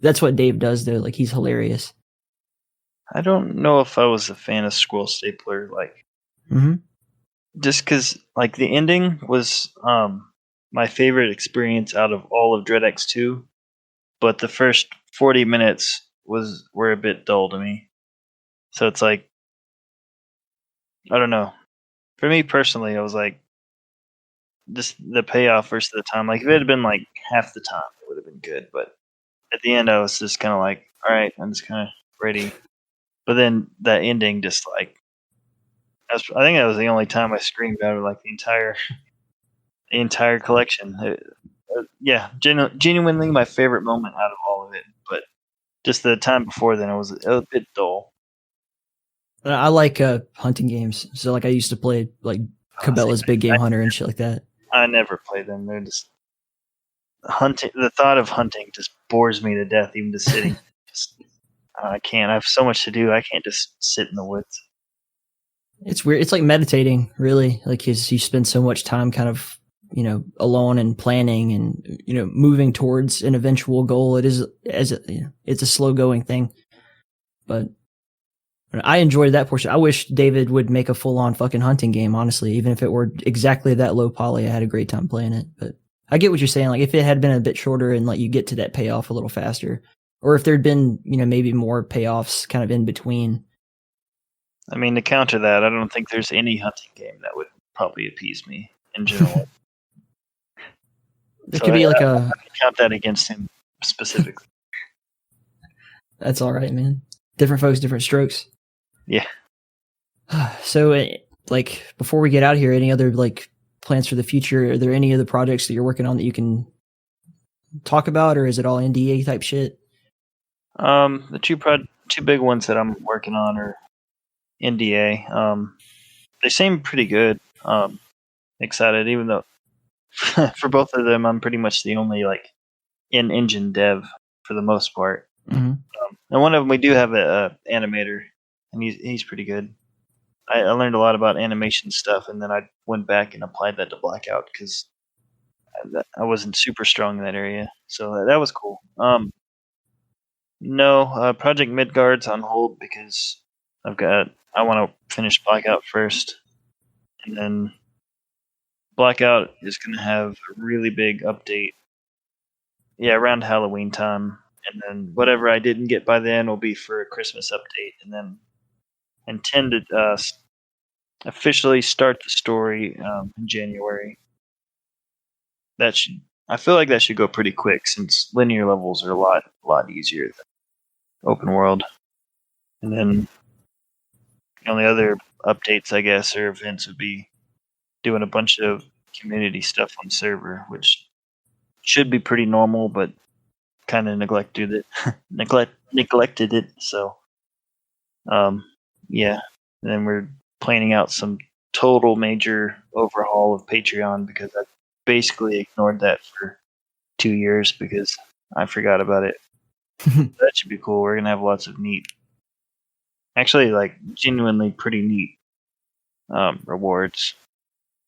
that's what Dave does though. He's hilarious. I don't know if I was a fan of Squirrel Stapler, just because the ending was my favorite experience out of all of DreadX 2, but the first 40 minutes were a bit dull to me. So it's like, I don't know. For me personally, I was like, just the payoff versus the time. Like if it had been like half the time, it would have been good. But at the end, I was just kind of like, all right, I'm just kind of ready. But then that ending, just like, I think that was the only time I screamed out of like the entire collection. Yeah, genuinely my favorite moment out of all of it. But just the time before then, it was a bit dull. I like hunting games, so like I used to play like Cabela's Big Game Hunter and shit like that. I never play them. They're just hunting. The thought of hunting just bores me to death. Even just sitting, I can't. I have so much to do. I can't just sit in the woods. It's weird. It's like meditating, really. Like you spend so much time kind of, alone and planning and, moving towards an eventual goal. It is it's a slow going thing, but I enjoyed that portion. I wish David would make a full on fucking hunting game, honestly, even if it were exactly that low poly. I had a great time playing it, but I get what you're saying. Like if it had been a bit shorter and like you get to that payoff a little faster, or if there'd been, maybe more payoffs kind of in between. I mean, to counter that, I don't think there's any hunting game that would probably appease me in general. There could be like I count that against him specifically. That's all right, man. Different folks, different strokes. Yeah. So, like, before we get out of here, any other like plans for the future? Are there any other projects that you're working on that you can talk about, or is it all NDA type shit? The two big ones that I'm working on are NDA. They seem pretty good. Excited, even though for both of them, I'm pretty much the only like in-engine dev for the most part. Mm-hmm. And one of them, we do have a animator, and he's pretty good. I learned a lot about animation stuff, and then I went back and applied that to Blackout because I wasn't super strong in that area. So that was cool. No, Project Midgard's on hold because I want to finish Blackout first, and then Blackout is going to have a really big update. Yeah, around Halloween time, and then whatever I didn't get by then will be for a Christmas update, and then intend to officially start the story in January. I feel like that should go pretty quick since linear levels are a lot easier than open world. And then the only other updates, I guess, or events would be doing a bunch of community stuff on the server, which should be pretty normal, but kind of neglected it. So, yeah. And then we're planning out some total major overhaul of Patreon because I basically ignored that for 2 years because I forgot about it. That should be cool. We're gonna have lots of neat, actually, like genuinely pretty neat rewards.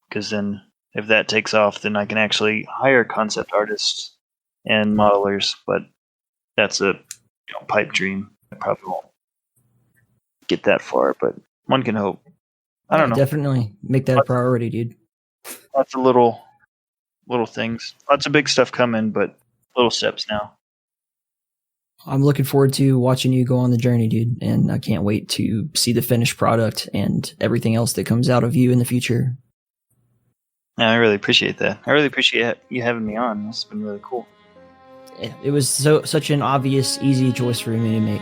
Because then, if that takes off, then I can actually hire concept artists and modelers. But that's a pipe dream. I probably won't get that far, but one can hope. I don't know. Definitely make that a priority, dude. Lots of little things. Lots of big stuff coming, but little steps now. I'm looking forward to watching you go on the journey, dude, and I can't wait to see the finished product and everything else that comes out of you in the future. Yeah, I really appreciate that. I really appreciate you having me on. This has been really cool. It was such an obvious, easy choice for me to make.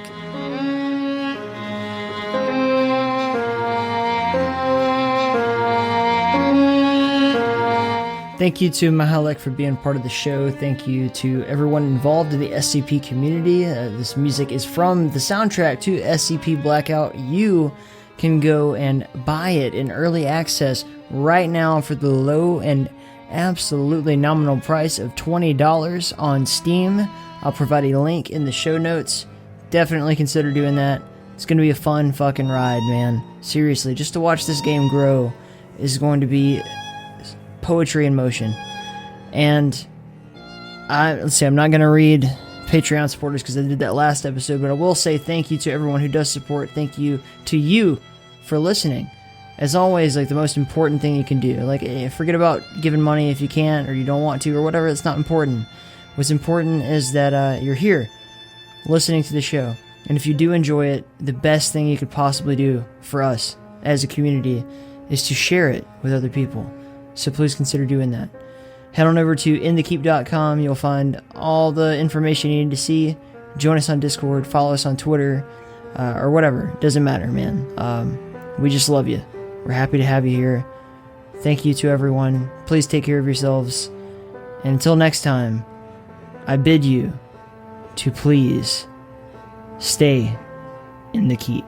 Thank you to Mahelyk for being part of the show. Thank you to everyone involved in the SCP community. This music is from the soundtrack to SCP Blackout. You can go and buy it in early access right now for the low and absolutely nominal price of $20 on Steam. I'll provide a link in the show notes. Definitely consider doing that. It's going to be a fun fucking ride, man. Seriously, just to watch this game grow is going to be poetry in motion. And let's see, I'm not going to read Patreon supporters because I did that last episode, but I will say thank you to everyone who does support. Thank you to you for listening. As always, like the most important thing you can do, like forget about giving money if you can't or you don't want to or whatever. It's not important. What's important is that you're here listening to the show. And if you do enjoy it, the best thing you could possibly do for us as a community is to share it with other people. So please consider doing that. Head on over to inthekeep.com. You'll find all the information you need to see. Join us on Discord, follow us on Twitter, or whatever. Doesn't matter, man. We just love you. We're happy to have you here. Thank you to everyone. Please take care of yourselves. And until next time, I bid you to please stay in the keep.